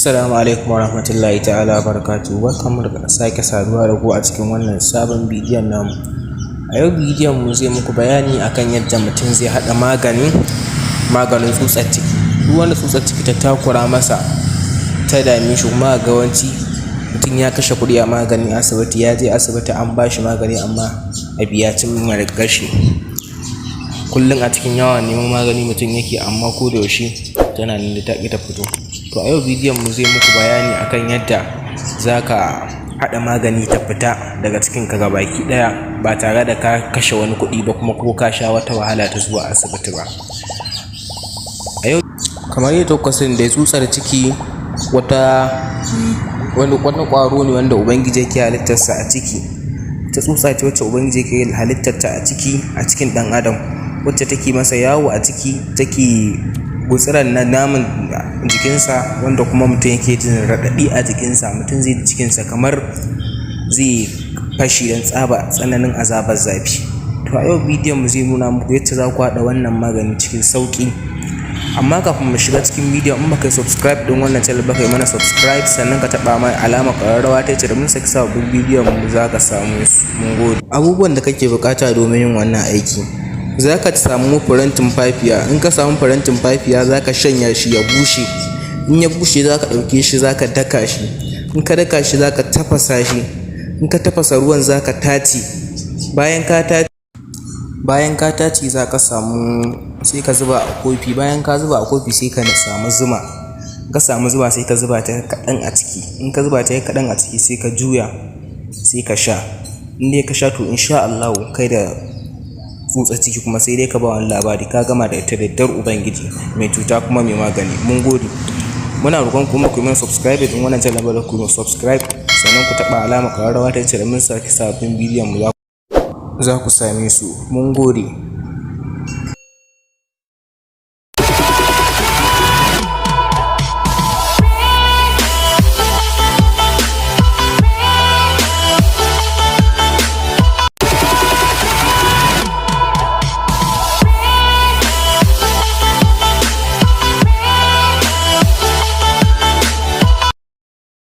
Assalamu alaikum warahmatullahi ta'ala barakatuhu. Barkanmu da sake saduwa da ku a cikin wannan sabon bidiyon namu. A yau bidiyon mu zai muku bayani akan yadda mutum zai haɗa maganin tsutsar ciki. Duk wanda tsutsar ciki ta takura masa ta dame shi kuma ga yawanci mutum ya kashe kuɗi a maganin asibiti, ya je asibiti an ba shi magani amma a biya cin gashi. Kullum a cikin yawan neman magani mutum yake, amma ko da yaushe tana nan da ta ƙi ta fito. To a yau bidiyon mu zai muku bayani akan yadda zaka haɗa magani ta fita daga cikin ka gabaki ɗaya ba tare da ka kashe wani kuɗi ba kuma ko ka sha wata wahala ta zuwa asibiti ba. A yau kamar yadda kuka sani da tsutsar ciki wani ƙwaro ne wanda ubangiji yake halittarsa a ciki. Ta tsutsa ce wacce ubangiji yake halittarta a cikin ɗan adam, wacce take masa yawo a ciki, take gutsiran na naman jikinsa, wanda kuma mutum yake jin raɗaɗi a jikinsa. Mutum zai ji cikinsa kamar zai fashi don tsananin azabar zafi. To a yau bidiyon mu zai nuna muku yadda za ku haɗa wannan magani cikin sauƙi. Amma kafin mu shiga cikin bidiyon, in baka yi subscribe din wannan channel ba, kai mana subscribe, sannan ka taɓa mai alamar ƙararrawa ta ce da mun saki sababbin bidiyon mu za ka samu su. Mun gode. Abubuwan da kake buƙata domin yin wannan aiki: za ka samu farantin fafiya. In ka samu farantin fafiya za ka shanya shi ya bushe. In ya bushe za ka ɗauke shi, za ka daka shi. In ka daka shi za ka tafasa shi. In ka tafasa ruwan za ka tace. Bayan ka tace za ka sai ka zuba a kofi. Bayan ka zuba a kofi sai ka samu zuma. Ka samu zuma sai ka zuba ta kaɗan a ciki. In ka zuba ta kaɗan a ciki sai ka juya, sai ka sha. In dai ka sha to insha Allah kai da tsutsar ciki kuma sai dai ka ba wani labari, ka gama da ita da ubangiji mai cuta kuma mai magani. Mun gode. Muna roƙon kuma ku yi mana subscribe din wannan channel da ku subscribe, sannan ku taɓa alamar ƙararrawa ta ce da mun saki sabbin bidiyon mu za ku same su. Mun gode.